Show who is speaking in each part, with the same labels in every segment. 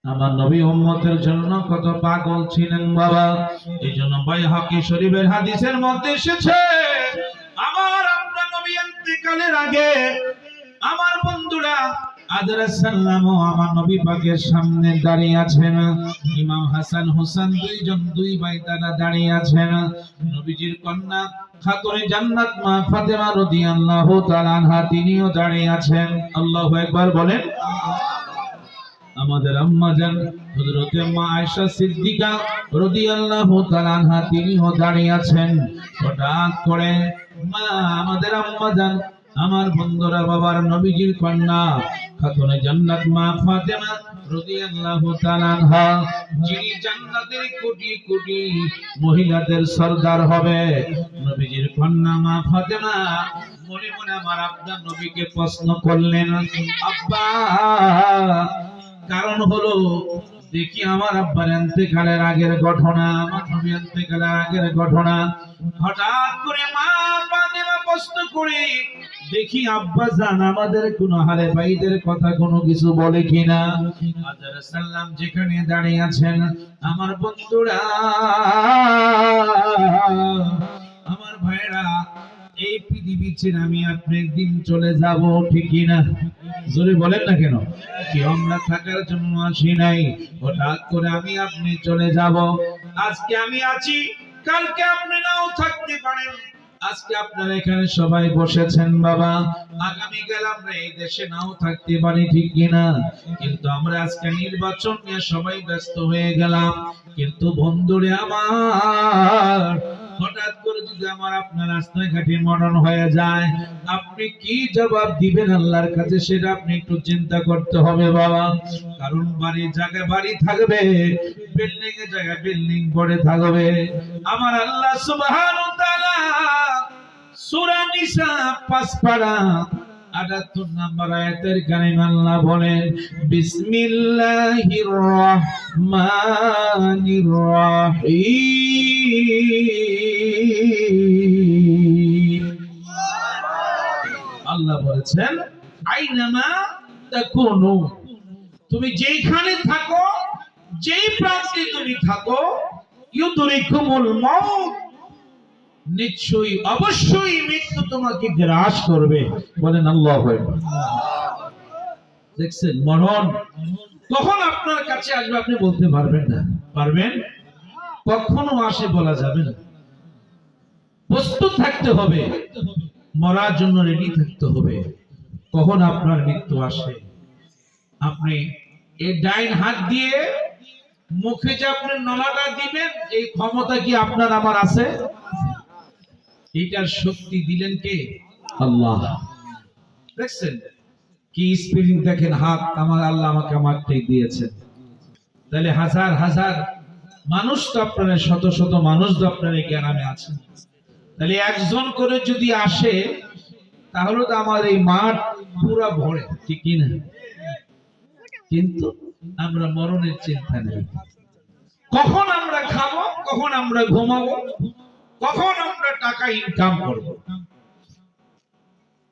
Speaker 1: আমার নবী উম্মতের জন্য কত পাগল ছিলেন বাবা। এইজন্য বাইহাকি শরীফের হাদিসের মধ্যে এসেছে, আমার আপনার নবী ইন্তেকালের আগে আমার বন্ধুরা আদরের সালামও আমার নবী পাকের সামনে দাঁড়িয়ে আছেন। ইমাম হাসান হোসেন দুই ভাই তারা দাঁড়িয়ে আছেন। নবীজির কন্যা খাতুনে জান্নাত মা ফাতেমা রাদিয়াল্লাহু তাআলা আনহা তিনিও দাঁড়িয়ে আছেন। আল্লাহু আকবার বলেন। আমাদের আম্মা জান হযরত মা আয়েশা সিদ্দিকা রাদিয়াল্লাহু তাআলা আনহা তিনিও দাঁড়িয়ে আছেন। হঠাৎ করে মা আমাদের আম্মা জান আমার বন্ধুরা বাবার নবীজির কন্যা খাতুনে জান্নাত মা ফাতেমা রাদিয়াল্লাহু তাআলা আনহা, যিনি জান্নাতের কোটি কোটি মহিলাদের সরদার হবে, নবীজির কন্যা মা ফাতেমা মনে মনে আমার আপনার নবীকে প্রশ্ন করলেন, আব্বা কারণ হলো দেখি আমার আব্বার ইন্তেকালের আগের ঘটনা, আমার নবী ইন্তেকালের আগের ঘটনা। হঠাৎ করে মা ফাতেমা প্রশ্ন করে দেখি আব্বা জান আমাদের কোন হালে ভাইদের কথা কোনো কিছু বলে কিনা। আদর সালাম যেখানে দাঁড়িয়ে আছেন আমার বন্ধুরা আমার ভাইরা, এই পৃথিবী ছেড়ে আমি আপনি একদিন চলে যাব, ঠিক কিনা? জোরে বলেন না কেন? কি আমরা থাকার জন্য আসি নাই, হঠাৎ করে আমি আপনি চলে যাব। আজকে আমি আছি, কালকে আপনি নাও থাকতে পারেন। আজকে আপনারা এখানে সবাই বসেছেন বাবা, আগামীকাল আমরা এই দেশে নাও থাকতে পারি, ঠিক কিনা? কিন্তু আমরা আজকে নির্বাচন নিয়ে সবাই ব্যস্ত হয়ে গেলাম। কিন্তু বন্ধুরে আমার, হঠাৎ করে যদি আমার আপনার রাস্তাঘাটে মরণ হয়ে যায়, আপনি কি জবাব দিবেন আল্লাহর কাছে সেটা আপনি একটু চিন্তা করতে হবে বাবা। কারণ বাড়ির জায়গায় বাড়ি থাকবে, বিল্ডিং এর জায়গায় বিল্ডিং পড়ে থাকবে। আমার আল্লাহ সুবহানাহু ওয়া তাআলা সূরা নিসা ৫ পারা ৭৮ নম্বর আয়াতের কারিমে আল্লাহ বলেন, বিসমিল্লাহির রহমানির রহিম। আল্লাহ বলেছেন, আইনামা তাকুনু, তুমি যেখানে থাকো, যেই প্রান্তে তুমি থাকো, ইউদরিকুমুল মাউত, নিশ্চয়ই অবশ্যই মৃত্যু তোমাকে গ্রাস করবে। বলেন আল্লাহু আকবার। দেখছেন মরণ কখন আপনার কাছে আসবে আপনি বলতে পারবেন না। পারবেন? কখনো আসে বলা যাবে না। প্রস্তুত থাকতে হবে, মরার জন্য রেডি থাকতে হবে। কখন আপনার মৃত্যু আসে, আপনি এই ডাইন হাত দিয়ে মুখে যে আপনি নলাটা দিবেন, এই ক্ষমতা কি আপনার আমার আছে? এটার শক্তি দিলেন কে? আল্লাহ। দেখছেন কি স্পিরিট, দেখেন হাত আমার আল্লাহ আমাকে আমারটাই দিয়েছেন। তাহলে হাজার হাজার মানুষ তো আপনার, শত শত মানুষ তো আপনার এই গ্রামে আছেন, তাহলে একজন করে যদি আসে তাহলে তো আমার এই মাঠ পুরা ভরে, ঠিক কিনা? কিন্তু আমরা মরণের চিন্তা নেই। কখন আমরা খাবো, কখন আমরা ঘুমাবো, কখন আমরা টাকা ইনকাম করব।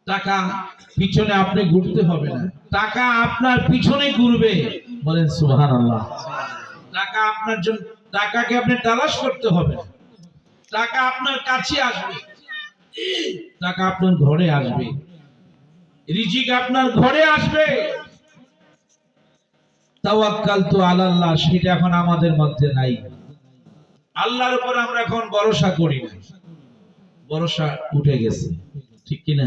Speaker 1: টাকা পিছনে আপনি ঘুরতে হবে না, টাকা আপনার পিছনে ঘুরবে। বলেন সুবহানাল্লাহ। টাকা আপনার জন্য, টাকাকে আপনি তালাশ করতে হবে না, টাকা আপনার কাছে আসবে, টাকা আপনার ঘরে আসবে, রিজিক আপনার ঘরে আসবে। তাওয়াক্কালতু আলাল্লাহ, সেটা এখন আমাদের মধ্যে নাই। আল্লাহর উপর আমরা এখন ভরসা করি না, ভরসা উঠে গেছে, ঠিক কিনা?